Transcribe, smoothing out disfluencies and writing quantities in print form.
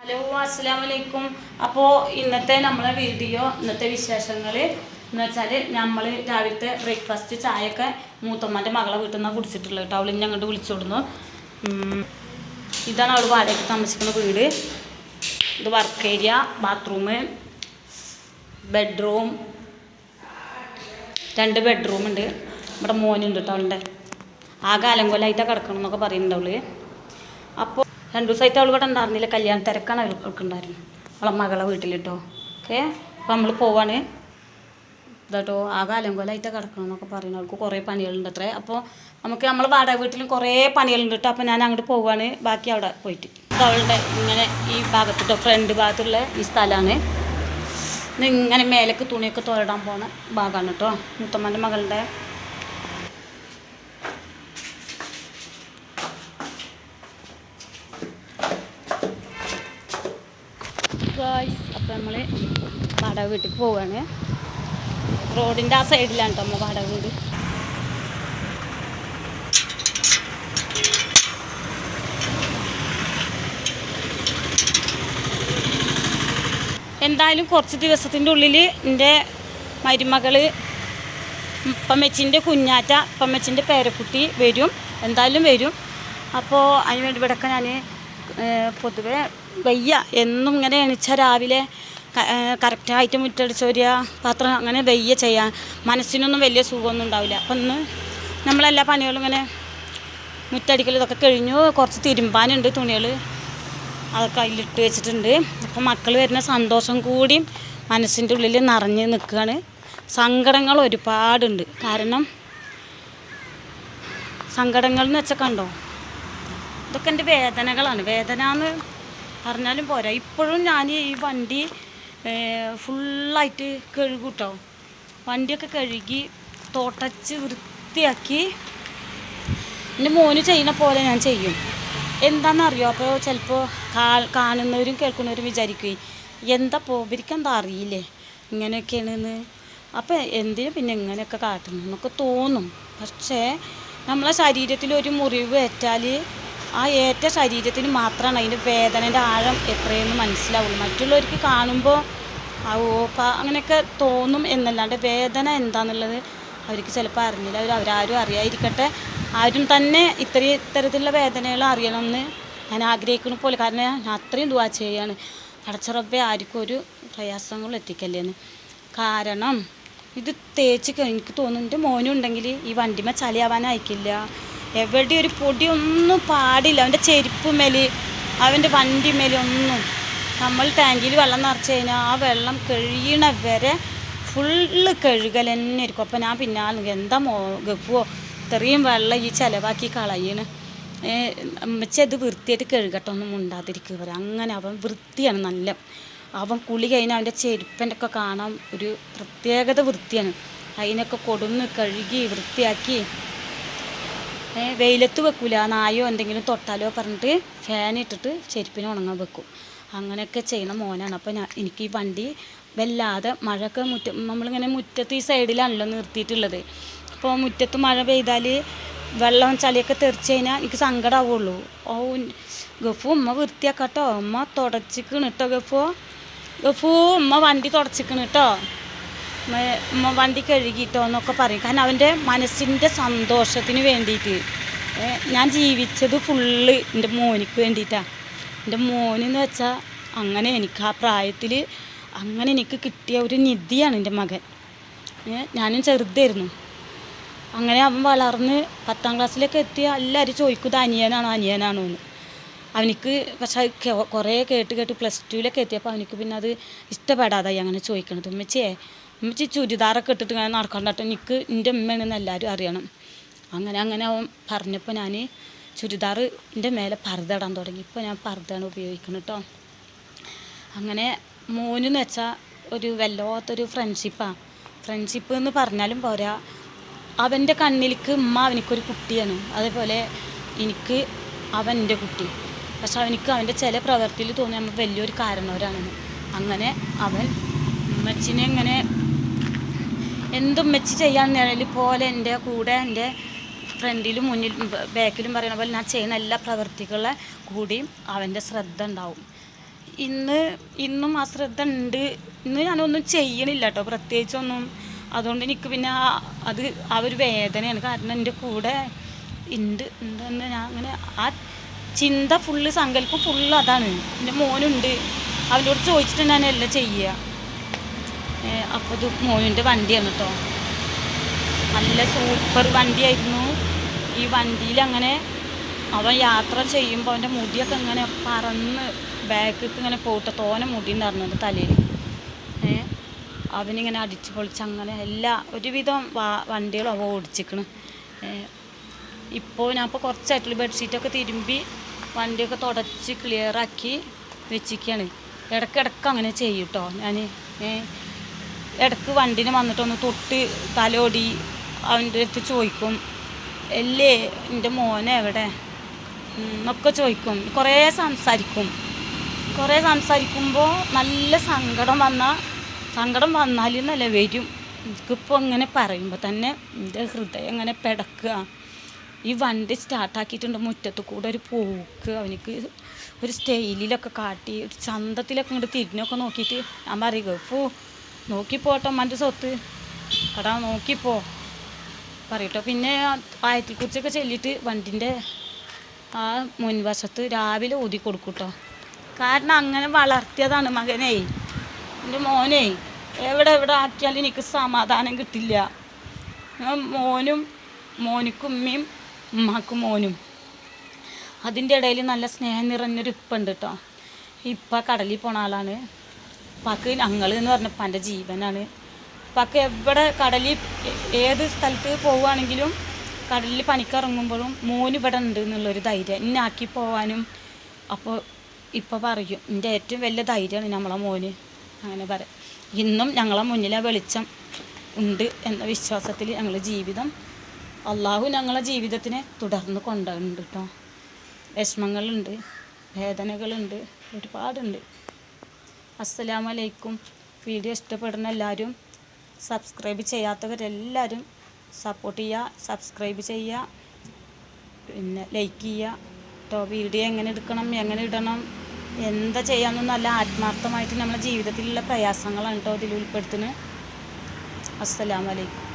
Hello അസ്സലാമലൈക്കും. അപ്പോൾ ഇന്നത്തെ നമ്മളെ വീഡിയോ ഇന്നത്തെ വിശേഷങ്ങൾ എന്ന് വെച്ചാൽ നമ്മൾ രാവിലത്തെ ബ്രേക്ക്ഫാസ്റ്റ് ചായയൊക്കെ മൂത്തമ്മൻ്റെ മകളെ വീട്ടിൽ നിന്നാണ് കുടിച്ചിട്ടുള്ളത് കേട്ടോ. അവൾ ഇനി അങ്ങോട്ട് വിളിച്ചോടുന്നു. ഇതാണ് അവൾ വാടകയ്ക്ക് താമസിക്കുന്ന വീട്. ഇത് വർക്ക് ഏരിയ, ബാത്റൂം, ബെഡ്റൂം, 2 ബെഡ്റൂമുണ്ട്. ഇവിടെ മോനുണ്ട് കേട്ടോ അവളുടെ. ആകെ അലങ്കോലായിട്ടാണ് കിടക്കണം എന്നൊക്കെ പറയുന്നുണ്ട് അവൾ. അപ്പോൾ 2 ദിവസമായിട്ട് അവൾ ഇവിടെ ഉണ്ടായിരുന്നില്ല, കല്യാണ തിരക്കാണ് അവൾക്കുണ്ടായിരുന്നു അവളെ മകളെ വീട്ടിൽ കേട്ടോ. ഓക്കെ, അപ്പോൾ നമ്മൾ പോവാണ് ഇതാട്ടോ. ആകെ അലങ്കോലായിട്ട് കിടക്കണം എന്നൊക്കെ പറയുന്നു. അവൾക്ക് കുറേ പണികളുണ്ട് അത്രേ. അപ്പോൾ നമുക്ക് നമ്മൾ വാടക വീട്ടിലും കുറേ പണികളുണ്ട് കേട്ടോ. അപ്പോൾ ഞാൻ അങ്ങോട്ട് പോവാണ്, ബാക്കി അവിടെ പോയിട്ട്. അവളുടെ ഇങ്ങനെ ഈ ഭാഗത്തിട്ടോ, ഫ്രണ്ട് ഭാഗത്തുള്ള ഈ സ്ഥലമാണ്. ഇങ്ങനെ മേലേക്ക് തുണിയൊക്കെ തോരിടാൻ പോണ ഭാഗമാണ് കേട്ടോ, മുത്തമ്മൻ്റെ മകളുടെ. അപ്പോൾ നമ്മൾ വാടക വീട്ടിൽ പോവാണ്. റോഡിൻ്റെ ആ സൈഡിലാണ് കേട്ടോ നമ്മൾ വാടക വീട്. എന്തായാലും കുറച്ച് ദിവസത്തിൻ്റെ ഉള്ളിൽ എൻ്റെ മരുമകൾ ഇപ്പമ്മച്ചിൻ്റെ കുഞ്ഞാറ്റ, ഇപ്പമ്മച്ചിൻ്റെ പേരക്കുട്ടി വരും, എന്തായാലും വരും. അപ്പോൾ അതിന് വേണ്ടി ഇവിടെയൊക്കെ ഞാൻ പൊതുവെ വയ്യ, എന്നും ഇങ്ങനെ എണിച്ചാൽ രാവിലെ കറക്റ്റായിട്ട് മുറ്റടിച്ച് വരിക, പാത്രം അങ്ങനെ വയ്യ ചെയ്യാൻ, മനസ്സിനൊന്നും വലിയ സുഖമൊന്നും ഉണ്ടാവില്ല. അപ്പം ഇന്ന് നമ്മളെല്ലാ പണികളും ഇങ്ങനെ മുറ്റടിക്കൽ ഇതൊക്കെ കഴിഞ്ഞു. കുറച്ച് തിരുമ്പാനുണ്ട് തുണികൾ, അതൊക്കെ അതിലിട്ട് വെച്ചിട്ടുണ്ട്. അപ്പം മക്കൾ വരുന്ന സന്തോഷം കൂടി മനസ്സിൻ്റെ ഉള്ളിൽ നിറഞ്ഞ് നിൽക്കുകയാണ്. സങ്കടങ്ങൾ ഒരുപാടുണ്ട്. കാരണം സങ്കടങ്ങൾ എന്ന് വെച്ചാൽ കണ്ടോ, ഇതൊക്കെ എൻ്റെ വേദനകളാണ്. വേദന എന്ന് പറഞ്ഞാലും പോരാ. ഇപ്പോഴും ഞാൻ ഈ വണ്ടി ഫുള്ളായിട്ട് കഴുകും കേട്ടോ. വണ്ടിയൊക്കെ കഴുകി തുടച്ച് വൃത്തിയാക്കി എൻ്റെ മോന് ചെയ്യുന്ന പോലെ ഞാൻ ചെയ്യും. എന്താണെന്നറിയോ, അപ്പോൾ ചിലപ്പോൾ കാണുന്നവരും കേൾക്കുന്നവരും വിചാരിക്കുകയും എന്താ പോയിരിക്കെന്താ അറിയില്ലേ ഇങ്ങനെയൊക്കെയാണെന്ന്. അപ്പോൾ എന്തിനു പിന്നെ ഇങ്ങനെയൊക്കെ കാട്ടുന്നു എന്നൊക്കെ തോന്നും. പക്ഷേ നമ്മളെ ശരീരത്തിൽ ഒരു മുറിവ് ഏറ്റാൽ ആ ഏറ്റ ശരീരത്തിന് മാത്രമാണ് അതിൻ്റെ വേദനയുടെ ആഴം എത്രയെന്ന് മനസ്സിലാവുള്ളൂ. മറ്റുള്ളവർക്ക് കാണുമ്പോൾ അങ്ങനെയൊക്കെ തോന്നും എന്നല്ലാണ്ട് വേദന എന്താണെന്നുള്ളത് അവർക്ക് ചിലപ്പോൾ അറിഞ്ഞില്ല. അവരാരും അറിയാതിരിക്കട്ടെ. ആരും തന്നെ ഇത്തരത്തിലുള്ള വേദനകൾ അറിയണമെന്ന് ഞാൻ ആഗ്രഹിക്കുന്ന പോലെ. കാരണം ഞാൻ അത്രയും ദുആ ചെയ്യാണ്, പടച്ച റബ്ബേ ആർക്കും ഒരു പ്രയാസങ്ങളും എത്തിക്കല്ലേന്ന്. കാരണം ഇത് തേച്ച് എനിക്ക് തോന്നുന്നു എൻ്റെ മോനുണ്ടെങ്കിൽ ഈ വണ്ടിമേ ചളിയാവാനയക്കില്ല. എവിടെ ഒരു പൊടിയൊന്നും പാടില്ല. അവൻ്റെ ചെരുപ്പുമേൽ, അവൻ്റെ വണ്ടിമേലൊന്നും. നമ്മൾ ടാങ്കിൽ വെള്ളം നിറച്ച് കഴിഞ്ഞാൽ ആ വെള്ളം കഴിയണ വരെ ഫുള്ള് കഴുകൽ തന്നെ ആയിരിക്കും. അപ്പോൾ ഞാൻ പിന്നാലെ എന്താ ഗപ്പുവോ ഇത്രയും വെള്ളം ഈ ചിലവാക്കി കളയണ്, അമ്മച്ചി അത് വൃത്തിയായിട്ട് കഴുകട്ടെ, ഒന്നും ഉണ്ടാതിരിക്കുക പറയാം. അങ്ങനെ അവൻ വൃത്തിയാണ് നല്ല. അവൻ കുളി കഴിഞ്ഞാൽ അവൻ്റെ ചെരുപ്പൻ്റെ ഒക്കെ കാണാൻ ഒരു പ്രത്യേകത വൃത്തിയാണ്. അതിനൊക്കെ കൊടുന്ന് കഴുകി വൃത്തിയാക്കി വെയിലത്ത് വെക്കൂല, നായോ എന്തെങ്കിലും തൊട്ടാലോ പറഞ്ഞിട്ട് ഫാനിട്ടിട്ട് ചെരുപ്പിന് ഉണങ്ങാൻ വെക്കും. അങ്ങനെയൊക്കെ ചെയ്യണ മോനാണ്. അപ്പോൾ എനിക്ക് ഈ വണ്ടി വല്ലാതെ മഴയൊക്കെ നമ്മളിങ്ങനെ മുറ്റത്ത് ഈ സൈഡിലാണല്ലോ നിർത്തിയിട്ടുള്ളത്. അപ്പോൾ മുറ്റത്ത് മഴ പെയ്താൽ വെള്ളം ചളിയൊക്കെ തെറിച്ച് കഴിഞ്ഞാൽ എനിക്ക് സങ്കടമാവുള്ളൂ. ഗഫു ഉമ്മ വൃത്തിയാക്കട്ടോ, ഉമ്മ തുടച്ചിക്കണ് കേട്ടോ. ഗഫു ഉമ്മ വണ്ടി തുടച്ചിക്കണ് കേട്ടോ, ഉമ്മ വണ്ടി കഴുകിയിട്ടോ എന്നൊക്കെ പറയും. കാരണം അവൻ്റെ മനസ്സിൻ്റെ സന്തോഷത്തിന് വേണ്ടിയിട്ട്. ഞാൻ ജീവിച്ചത് ഫുള്ള് എൻ്റെ മോനിക്ക് വേണ്ടിയിട്ടാണ്. എൻ്റെ മോനെന്ന് വെച്ചാൽ അങ്ങനെ എനിക്ക് ആ പ്രായത്തിൽ അങ്ങനെ എനിക്ക് കിട്ടിയ ഒരു നിധിയാണ് എൻ്റെ മകൻ. ഞാനും ചെറുതായിരുന്നു. അങ്ങനെ അവൻ വളർന്ന് 10ാം ക്ലാസ്സിലൊക്കെ എത്തിയ എല്ലാവരും ചോദിക്കും ഇത് അനിയനാണോ എന്ന്. അവനിക്ക് പക്ഷെ കുറേ കേട്ട് +2 എത്തിയപ്പോൾ അവനിക്ക് പിന്നെ അത് ഇഷ്ടപ്പെടാതായി അങ്ങനെ ചോദിക്കണത്. ഉമ്മച്ചി ചുരിദാറൊക്കെ ഇട്ടിട്ട് ഇങ്ങനെ നടക്കണ്ടട്ടോ, എനിക്ക് എൻ്റെ ഉമ്മയാണെന്ന് എല്ലാവരും അറിയണം. അങ്ങനെ അവൻ പറഞ്ഞപ്പോൾ ഞാൻ ചുരിദാർ എൻ്റെ മേലെ പർദ്ദ ഇടാൻ തുടങ്ങി. ഇപ്പോൾ ഞാൻ പർദ്ദയാണ് ഉപയോഗിക്കുന്നത് കേട്ടോ. അങ്ങനെ മോനെന്ന് വെച്ചാൽ ഒരു വല്ലാത്തൊരു ഫ്രണ്ട്ഷിപ്പാണ്. ഫ്രണ്ട്ഷിപ്പ് എന്ന് പറഞ്ഞാലും പോരാ, അവൻ്റെ കണ്ണിലേക്ക് ഉമ്മ അവനിക്കൊരു കുട്ടിയാണ്, അതേപോലെ എനിക്ക് അവൻ എൻ്റെ കുട്ടി. പക്ഷെ അവനിക്ക് അവൻ്റെ ചില പ്രവൃത്തിയിൽ തോന്നി നമ്മൾ വലിയൊരു കാരണവരാണെന്ന്. അങ്ങനെ അവൻ ഉമ്മച്ചിനെ ഇങ്ങനെ എന്തും ഉമ്മച്ചി ചെയ്യാൻ നിഴൽ പോലെ എൻ്റെ കൂടെ എൻ്റെ ഫ്രണ്ടിലും മുന്നിലും ബാക്കിലും പറയുന്ന പോലെ ഞാൻ ചെയ്യുന്ന എല്ലാ പ്രവൃത്തികളെ കൂടിയും അവൻ്റെ ശ്രദ്ധ ഉണ്ടാവും. ഇന്നും അശ്രദ്ധ ഉണ്ട്. ഇന്ന് ഞാനൊന്നും ചെയ്യണില്ല കേട്ടോ, പ്രത്യേകിച്ചൊന്നും. അതുകൊണ്ട് എനിക്ക് പിന്നെ അത് ആ ഒരു വേദനയാണ്. കാരണം എൻ്റെ കൂടെ ഉണ്ടെന്ന് ഞാൻ അങ്ങനെ ആ ചിന്ത ഫുള്ള്, സങ്കല്പം ഫുള്ള് അതാണ്. എൻ്റെ മോനുണ്ട്, അവനോട് ചോദിച്ചിട്ട് ഞാനെല്ലാം ചെയ്യുക. അപ്പോൾ ഇത് മോനിൻ്റെ വണ്ടിയാണ് കേട്ടോ, നല്ല സൂപ്പർ വണ്ടിയായിരുന്നു. ഈ വണ്ടിയിൽ അങ്ങനെ അവൻ യാത്ര ചെയ്യുമ്പോൾ അവൻ്റെ മുടിയൊക്കെ ഇങ്ങനെ പറന്ന് ബാക്കിലേക്ക് ഇങ്ങനെ പോയിട്ട് തോനെ മുടി ഉണ്ടായിരുന്നത് തലയിൽ. അവനിങ്ങനെ അടിച്ച് പൊളിച്ച് അങ്ങനെ ഒരുവിധം വണ്ടികളും അവ ഓടിച്ചിക്കണ്. ഇപ്പോൾ ഞാനിപ്പോൾ കുറച്ചായിട്ടുള്ള ബെഡ്ഷീറ്റൊക്കെ തിരുമ്പി വണ്ടിയൊക്കെ തുടച്ച് ക്ലിയറാക്കി വെച്ചിരിക്കുകയാണ്. ഇടയ്ക്കിടയ്ക്ക് അങ്ങനെ ചെയ്യും കേട്ടോ ഞാൻ. ഇടയ്ക്ക് വണ്ടിനെ വന്നിട്ടൊന്ന് തൊട്ട് തലോടി അവൻ്റെ അടുത്ത് ചോദിക്കും, അല്ലേ എൻ്റെ മോനെ എവിടെ എന്നൊക്കെ ചോദിക്കും. കുറേ സംസാരിക്കുമ്പോൾ നല്ല സങ്കടം വന്നാലെന്നല്ല വരും. എനിക്കിപ്പോൾ ഇങ്ങനെ പറയുമ്പോൾ തന്നെ എൻ്റെ ഹൃദയം ഇങ്ങനെ പിടക്കുക. ഈ വണ്ടി സ്റ്റാർട്ടാക്കിയിട്ടുണ്ട്, മുറ്റത്ത് കൂടെ ഒരു പോക്ക്, അവനിക്ക് ഒരു സ്റ്റൈലിലൊക്കെ കാട്ടി, ഒരു ചന്തത്തിലൊക്കെ ഇങ്ങോട്ട് തിരിഞ്ഞൊക്കെ നോക്കിയിട്ട് ഞാൻ പറയുക, നോക്കിപ്പോട്ടോ അമ്മൻ്റെ സ്വത്ത് എടാ, നോക്കിപ്പോ പറയട്ടോ. പിന്നെ ആയത്തിൽക്കുറിച്ചൊക്കെ ചെല്ലിയിട്ട് വണ്ടിൻ്റെ ആ മുൻവശത്ത് രാവിലെ ഊതി കൊടുക്കും കേട്ടോ. കാരണം അങ്ങനെ വളർത്തിയതാണ് മകനെ. എൻ്റെ മോനെ എവിടെ ആക്കിയാലും എനിക്ക് സമാധാനം കിട്ടില്ല. മോനിക്കും ഉമ്മയും ഉമ്മാക്കും മോനും. അതിൻ്റെ ഇടയിൽ നല്ല സ്നേഹം നിറഞ്ഞൊരു ഇപ്പുണ്ട് കേട്ടോ. ഇപ്പം കടലിൽ പോണ ആളാണ്. ഉപ്പാക്ക് ഞങ്ങൾ എന്ന് പറഞ്ഞപ്പോൾ എൻ്റെ ജീവനാണ്. ഉപ്പാക്ക് എവിടെ കടലിൽ ഏത് സ്ഥലത്ത് പോവുകയാണെങ്കിലും കടലിൽ പണിക്കിറങ്ങുമ്പോഴും മോന് ഇവിടെ ഉണ്ട് എന്നുള്ളൊരു ധൈര്യം ഇന്നാക്കി പോവാനും. അപ്പോൾ ഇപ്പോൾ പറയും എൻ്റെ ഏറ്റവും വലിയ ധൈര്യമാണ് നമ്മളെ മോന്, അങ്ങനെ പറയാം. ഇന്നും ഞങ്ങളെ മുന്നിലെ വെളിച്ചം ഉണ്ട് എന്ന വിശ്വാസത്തിൽ ഞങ്ങൾ ജീവിതം, അള്ളാഹു ഞങ്ങളെ ജീവിതത്തിനെ തുടർന്ന് കൊണ്ടുണ്ട് കേട്ടോ. വിഷമങ്ങളുണ്ട്, വേദനകളുണ്ട്, ഒരുപാടുണ്ട്. അസ്സലാമു അലൈക്കും. വീഡിയോ ഇഷ്ടപ്പെടുന്ന എല്ലാവരും, സബ്സ്ക്രൈബ് ചെയ്യാത്തവരെല്ലാവരും സപ്പോർട്ട് ചെയ്യുക, സബ്സ്ക്രൈബ് ചെയ്യുക, പിന്നെ ലൈക്ക് ചെയ്യുക കേട്ടോ. വീഡിയോ എങ്ങനെ എടുക്കണം, എങ്ങനെ ഇടണം, എന്താ ചെയ്യാമെന്നും നല്ല ആത്മാർത്ഥമായിട്ട് നമ്മുടെ ജീവിതത്തിലുള്ള പ്രയാസങ്ങളാണ് കേട്ടോ ഇതിൽ ഉൾപ്പെടുത്തുന്നത്. അസ്സലാമു അലൈക്കും.